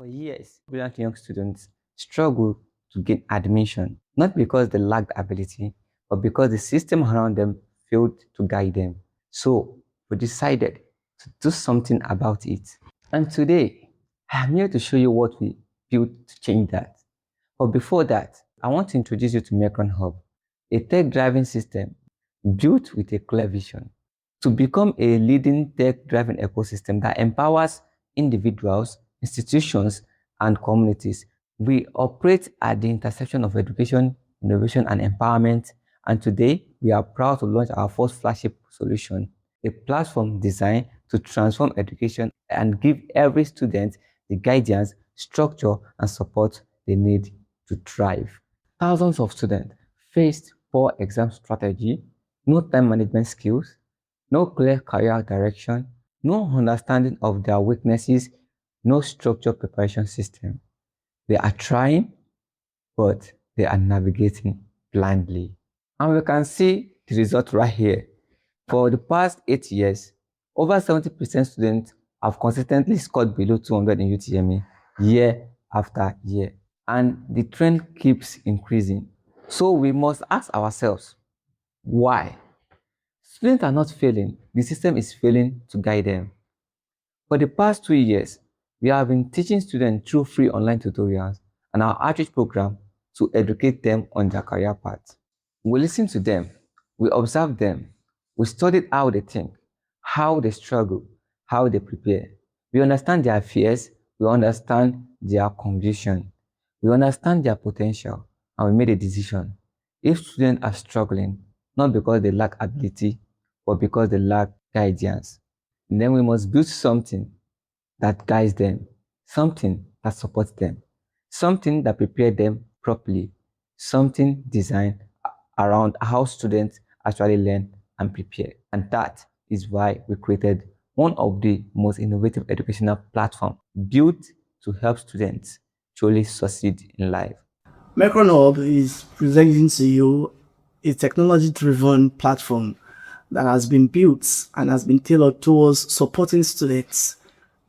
For years, brilliant young students struggled to gain admission, not because they lacked ability, but because the system around them failed to guide them. So, we decided to do something about it. And today, I'm here to show you what we built to change that. But before that, I want to introduce you to Mecrun Hub, a tech-driven system built with a clear vision to become a leading tech-driven ecosystem that empowers individuals, institutions, and communities. We operate at the intersection of education, innovation, and empowerment. And today, we are proud to launch our first flagship solution, a platform designed to transform education and give every student the guidance, structure, and support they need to thrive. Thousands of students faced poor exam strategy, no time management skills, no clear career direction, no understanding of their weaknesses, no structured preparation system. They are trying, but they are navigating blindly. And we can see the result right here. For the past 8 years, over 70% students have consistently scored below 200 in UTME year after year. And the trend keeps increasing. So we must ask ourselves, why? Students are not failing, the system is failing to guide them. For the past 2 years, we have been teaching students through free online tutorials and our outreach program to educate them on their career path. We listen to them, we observe them, we studied how they think, how they struggle, how they prepare. We understand their fears, we understand their condition, we understand their potential, and we made a decision. If students are struggling, not because they lack ability, but because they lack guidance, then we must build something that guides them, something that supports them, something that prepares them properly, something designed around how students actually learn and prepare. And that is why we created one of the most innovative educational platforms built to help students truly succeed in life. Mecrun Hub is presenting to you a technology-driven platform that has been built and has been tailored towards supporting students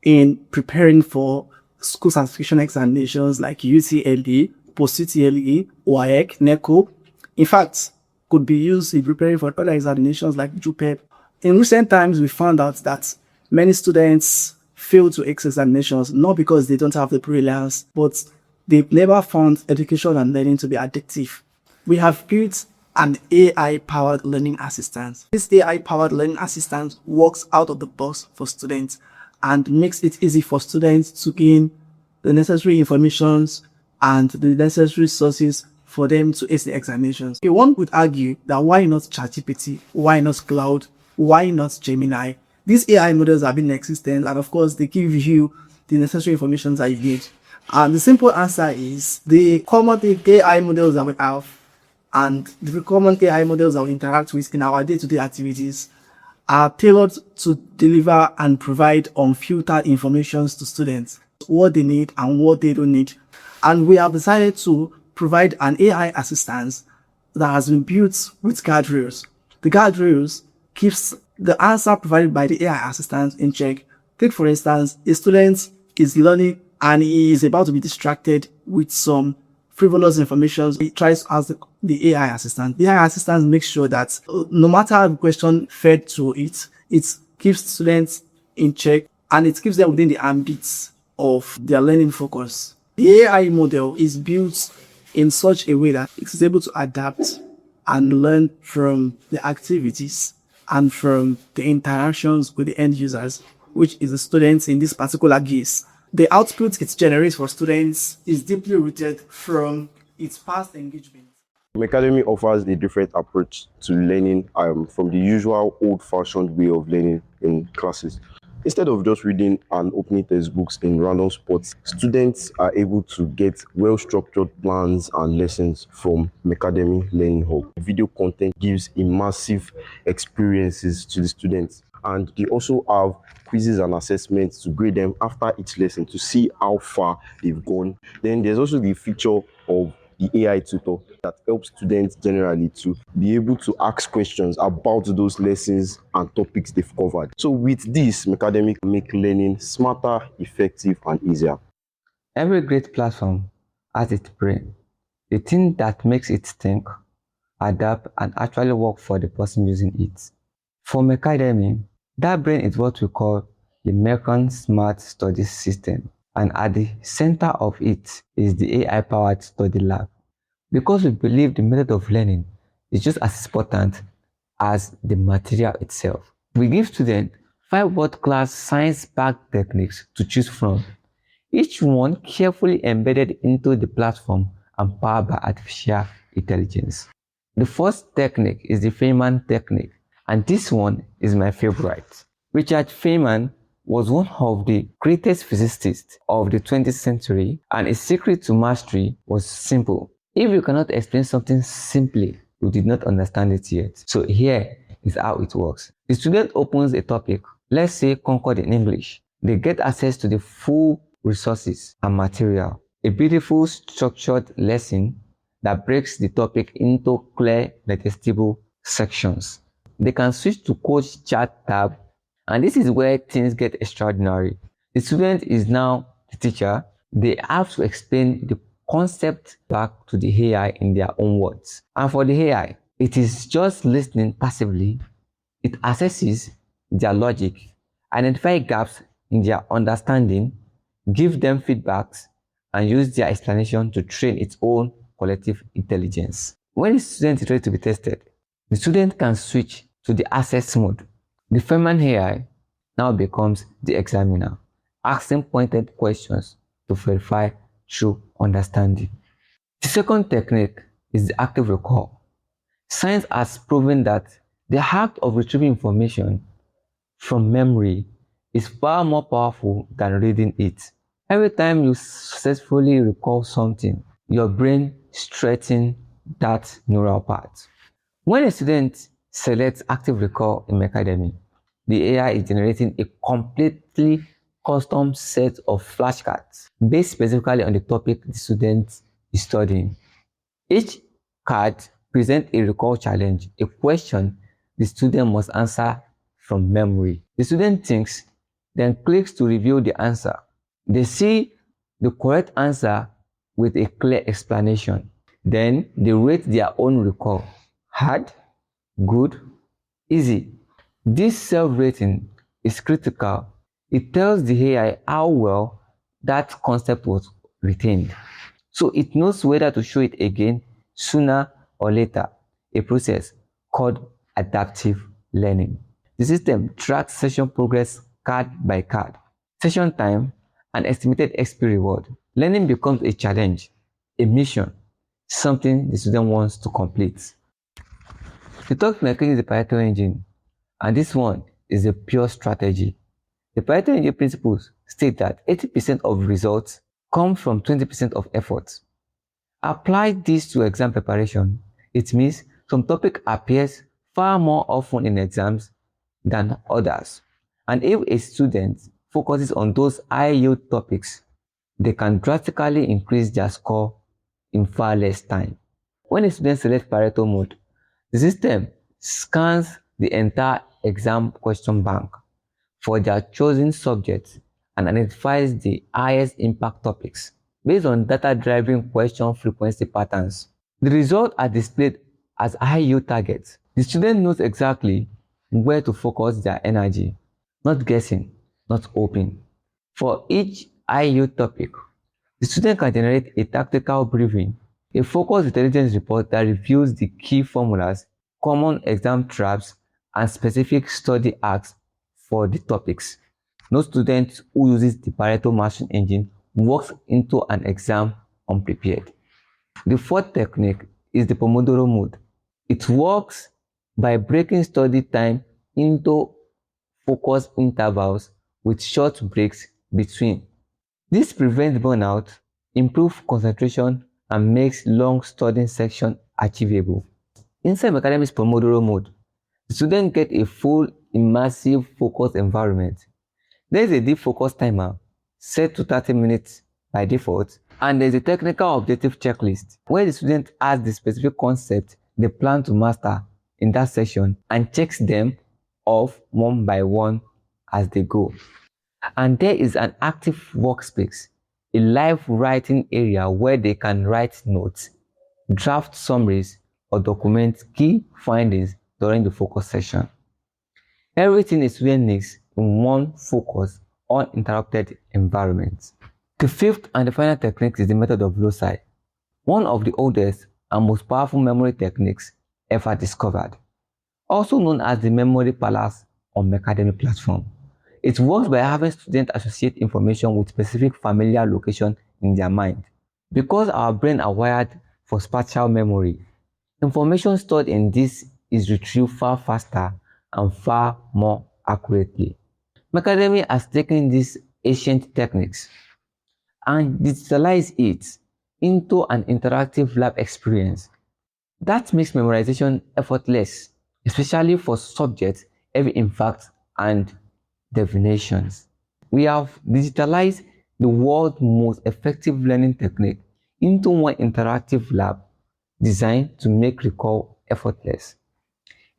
in preparing for school certification examinations like UTLE, Post-UTME, WAEC, NECO. In fact, could be used in preparing for other examinations like JUPEP. In recent times, we found out that many students fail to X examinations, not because they don't have the brilliance, but they've never found education and learning to be addictive. We have built an AI-powered learning assistant. This AI-powered learning assistant works out of the box for students and makes it easy for students to gain the necessary information and the necessary sources for them to ace the examinations. Okay, one would argue that why not ChatGPT, why not Cloud, why not Gemini? These AI models have been in existence, and of course they give you the necessary information that you need. And the simple answer is the common AI models that we have and the common AI models that we interact with in our day-to-day activities are tailored to deliver and provide unfiltered information to students, what they need and what they don't need. And we have decided to provide an AI assistant that has been built with guardrails. The guardrails keeps the answer provided by the AI assistant in check. Take for instance, a student is learning and he is about to be distracted with some frivolous information. He tries to ask the AI assistant. The AI assistant makes sure that no matter the question fed to it, it keeps students in check and it keeps them within the ambits of their learning focus. The AI model is built in such a way that it is able to adapt and learn from the activities and from the interactions with the end users, which is the students in this particular case. The output it generates for students is deeply rooted from its past engagement. Mecademy offers a different approach to learning from the usual old-fashioned way of learning in classes. Instead of just reading and opening textbooks in random spots, students are able to get well-structured plans and lessons from Mecademy Learning Hub. Video content gives immersive experiences to the students, and they also have quizzes and assessments to grade them after each lesson to see how far they've gone. Then there's also the feature of the AI Tutor that helps students generally to be able to ask questions about those lessons and topics they've covered. So with this, Mecademy make learning smarter, effective, and easier. Every great platform has its brain, the thing that makes it think, adapt, and actually work for the person using it. For Mecademy, that brain is what we call the Mecrun Smart Study System, and at the center of it is the AI-powered study lab. Because we believe the method of learning is just as important as the material itself. We give students 5 world-class science-backed techniques to choose from, each one carefully embedded into the platform and powered by artificial intelligence. The first technique is the Feynman technique, and this one is my favorite. Richard Feynman was one of the greatest physicists of the 20th century, and his secret to mastery was simple. If you cannot explain something simply, you did not understand it yet. So here is how it works. The student opens a topic, let's say Concord in English. They get access to the full resources and material. A beautiful structured lesson that breaks the topic into clear, digestible sections. They can switch to coach chat tab, and this is where things get extraordinary. The student is now the teacher. They have to explain the concept back to the AI in their own words. And for the AI, it is just listening passively. It assesses their logic, identify gaps in their understanding, give them feedbacks, and use their explanation to train its own collective intelligence. When the student is ready to be tested, the student can switch to the assess mode. The Feynman AI now becomes the examiner, asking pointed questions to verify true understanding. The second technique is the active recall. Science has proven that the act of retrieving information from memory is far more powerful than reading it. Every time you successfully recall something, your brain strengthens that neural path. When a student selects active recall in Mecademy, the AI is generating a completely custom set of flashcards based specifically on the topic the student is studying. Each card presents a recall challenge, a question the student must answer from memory. The student thinks, then clicks to review the answer. They see the correct answer with a clear explanation. Then they rate their own recall. Hard, good, easy. This self-rating is critical. It tells the AI how well that concept was retained. So it knows whether to show it again sooner or later, a process called adaptive learning. The system tracks session progress card by card, session time, and estimated XP reward. Learning becomes a challenge, a mission, something the student wants to complete. The third mechanism is the Pareto engine, and this one is a pure strategy. The Pareto engine principles state that 80% of results come from 20% of effort. Apply this to exam preparation. It means some topic appears far more often in exams than others. And if a student focuses on those high-yield topics, they can drastically increase their score in far less time. When a student selects Pareto mode, the system scans the entire exam question bank for their chosen subjects and identifies the highest impact topics based on data-driven question frequency patterns. The results are displayed as high-yield targets. The student knows exactly where to focus their energy, not guessing, not hoping. For each high-yield topic, the student can generate a tactical briefing, a focused intelligence report that reviews the key formulas, common exam traps, and specific study asks for the topics. No student who uses the Pareto matching engine walks into an exam unprepared. The fourth technique is the Pomodoro mode. It works by breaking study time into focused intervals with short breaks between. This prevents burnout, improves concentration, and makes long studying sections achievable. Inside Academy's Pomodoro mode, the students get a full immersive focused environment. There is a deep focus timer set to 30 minutes by default, and there is a technical objective checklist where the student adds the specific concept they plan to master in that session and checks them off one by one as they go. And there is an active workspace, a live writing area where they can write notes, draft summaries, or document key findings during the focus session. Everything is witnessed in one focused, uninterrupted environment. The fifth and the final technique is the method of loci, one of the oldest and most powerful memory techniques ever discovered, also known as the memory palace on Mecademy platform. It works by having students associate information with specific familiar location in their mind. Because our brain are wired for spatial memory, information stored in this is retrieved far faster and far more accurately. Mecademy has taken these ancient techniques and digitalized it into an interactive lab experience that makes memorization effortless, especially for subjects heavy in facts and definitions. We have digitalized the world's most effective learning technique into one interactive lab designed to make recall effortless.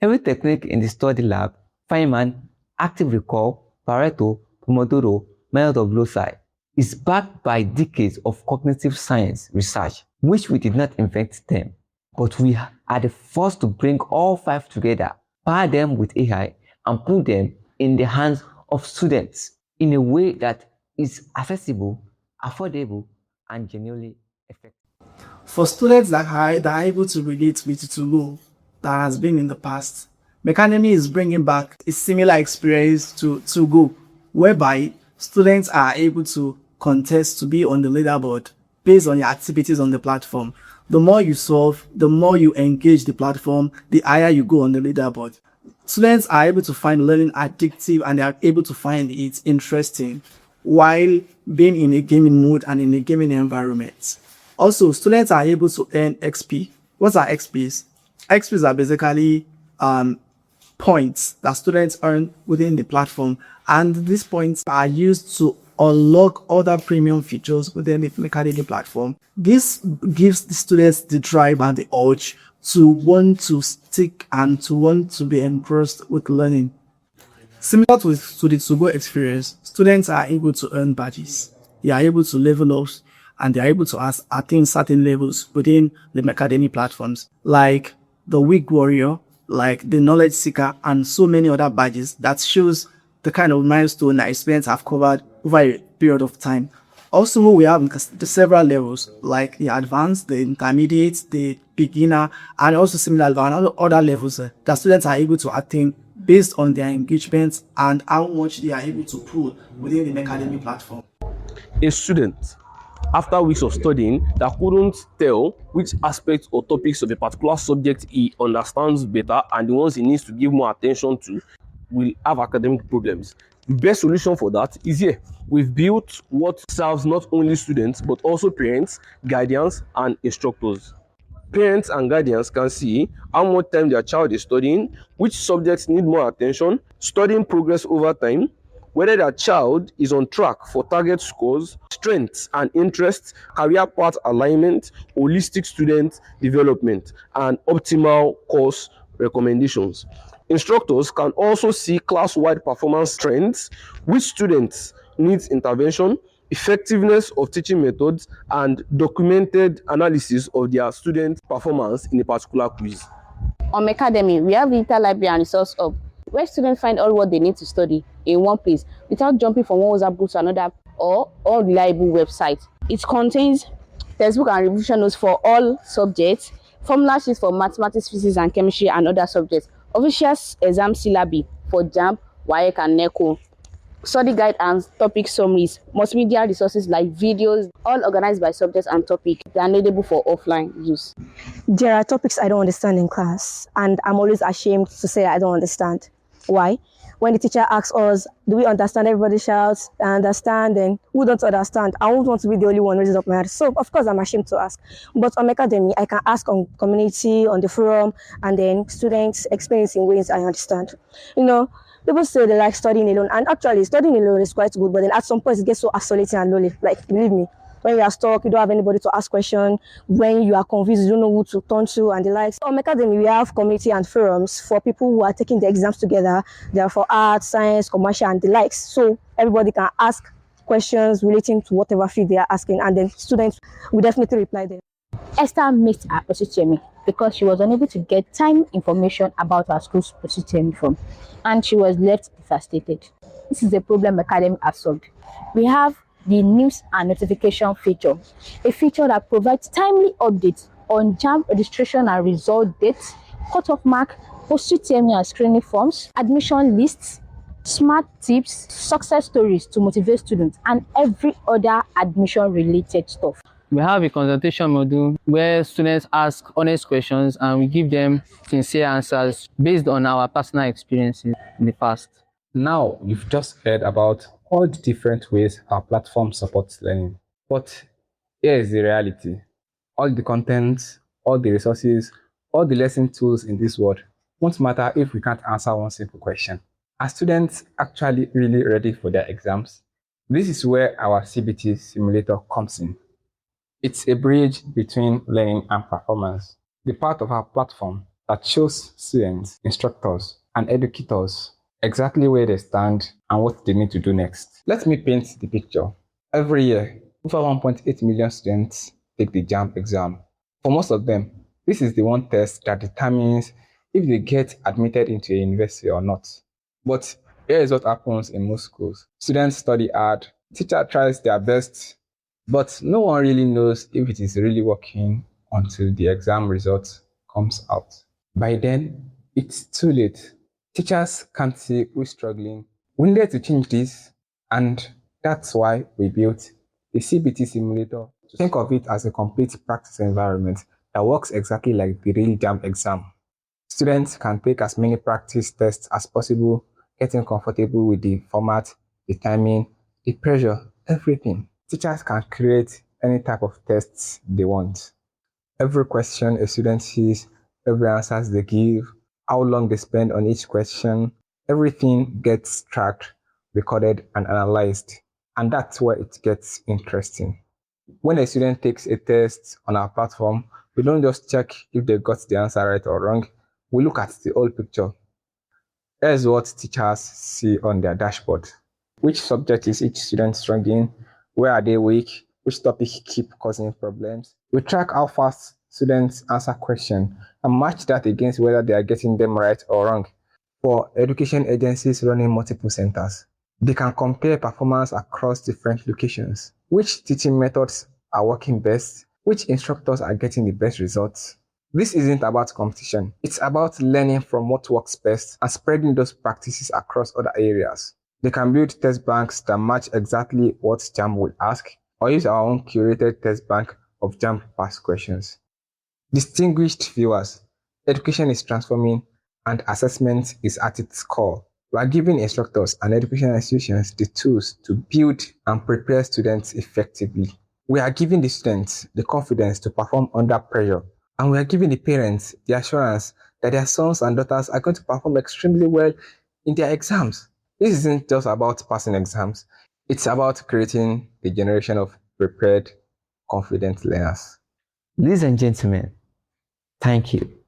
Every technique in the study lab, Feynman, active recall, Pareto, Pomodoro, method of loci, is backed by decades of cognitive science research, which we did not invent them, but we are the first to bring all five together, pair them with AI, and put them in the hands of students in a way that is accessible, affordable, and genuinely effective. For students that are able to relate with Tugo that has been in the past, Mecademy is bringing back a similar experience to Tugo, whereby students are able to contest to be on the leaderboard based on your activities on the platform. The more you solve, the more you engage the platform, the higher you go on the leaderboard. Students are able to find learning addictive and they are able to find it interesting while being in a gaming mood and in a gaming environment. Also, students are able to earn XP. What are XPs? XPs are basically points that students earn within the platform, and these points are used to unlock other premium features within the Academy platform. This gives the students the drive and the urge to want to stick and to want to be engrossed with learning. Similar to the to-go experience, students are able to earn badges. They are able to level up and they are able to attain certain levels within the Academy platforms, like the Weak Warrior, like the Knowledge Seeker, and so many other badges that shows the kind of milestone that students have covered over a period of time. Also, we have the several levels like the advanced, the intermediate, the beginner, and also similar and other levels that students are able to attain based on their engagement and how much they are able to pull within the Academy platform. A student, after weeks of studying, that couldn't tell which aspects or topics of a particular subject he understands better and the ones he needs to give more attention to, will have academic problems. The best solution for that is here. We've built what serves not only students but also parents, guardians, and instructors. Parents and guardians can see how much time their child is studying, which subjects need more attention, studying progress over time, whether their child is on track for target scores, strengths and interests, career path alignment, holistic student development, and optimal course recommendations. Instructors can also see class-wide performance trends, which students needs intervention, effectiveness of teaching methods, and documented analysis of their student performance in a particular quiz. On Mecademy, we have digital library and resource hub, where students find all what they need to study in one place without jumping from one WhatsApp group to another or unreliable website. It contains textbook and revision notes for all subjects, formula sheets for mathematics, physics, and chemistry, and other subjects, official exam syllabi for JAMB, WAEC, and NECO, study guide and topic summaries, multimedia resources like videos, all organized by subjects and topic. They are available for offline use. There are topics I don't understand in class, and I'm always ashamed to say I don't understand. Why? When the teacher asks us, do we understand? Everybody shouts, I understand, and who don't understand? I won't want to be the only one raising up my hand. So, of course, I'm ashamed to ask. But on Mecademy, I can ask on community, on the forum, and then students experience in ways I understand. You know, people say they like studying alone, and actually, studying alone is quite good, but then at some point, it gets so isolating and lonely. Like, believe me, when you are stuck, you don't have anybody to ask questions. When you are confused, you don't know who to turn to and the likes. On Mecademy, we have community and forums for people who are taking the exams together. They are for art, science, commercial, and the likes. So everybody can ask questions relating to whatever field they are asking, and then students will definitely reply them. Esther missed her post-UTME because she was unable to get timely information about her school's post-UTME form, and she was left devastated. This is a problem Mecademy has solved. We have the news and notification feature, a feature that provides timely updates on JAMB registration and result dates, cut-off mark, post-UTME and screening forms, admission lists, smart tips, success stories to motivate students, and every other admission-related stuff. We have a consultation module where students ask honest questions and we give them sincere answers based on our personal experiences in the past. Now, you've just heard about all the different ways our platform supports learning. But here is the reality. All the content, all the resources, all the lesson tools in this world won't matter if we can't answer one simple question. Are students actually really ready for their exams? This is where our CBT simulator comes in. It's a bridge between learning and performance, the part of our platform that shows students, instructors, and educators exactly where they stand and what they need to do next. Let me paint the picture. Every year, over 1.8 million students take the JAMB exam. For most of them, this is the one test that determines if they get admitted into a university or not. But here is what happens in most schools. Students study hard, teacher tries their best, but no one really knows if it is really working until the exam result comes out. By then, it's too late. Teachers can't see who's struggling. We need to change this, and that's why we built the CBT simulator. Think of it as a complete practice environment that works exactly like the real JAMB exam. Students can take as many practice tests as possible, getting comfortable with the format, the timing, the pressure, everything. Teachers can create any type of tests they want. Every question a student sees, every answer they give, how long they spend on each question, everything gets tracked, recorded, and analyzed. And that's where it gets interesting. When a student takes a test on our platform, we don't just check if they got the answer right or wrong. We look at the whole picture. Here's what teachers see on their dashboard. Which subject is each student strong in? Where are they weak? Which topic keep causing problems? We track how fast students answer questions and match that against whether they are getting them right or wrong. For education agencies running multiple centers, they can compare performance across different locations. Which teaching methods are working best? Which instructors are getting the best results? This isn't about competition. It's about learning from what works best and spreading those practices across other areas. They can build test banks that match exactly what JAMB will ask, or use our own curated test bank of JAMB past questions. Distinguished viewers, education is transforming and assessment is at its core. We are giving instructors and educational institutions the tools to build and prepare students effectively. We are giving the students the confidence to perform under pressure, and we are giving the parents the assurance that their sons and daughters are going to perform extremely well in their exams. This isn't just about passing exams, it's about creating a generation of prepared, confident learners. Ladies and gentlemen, thank you.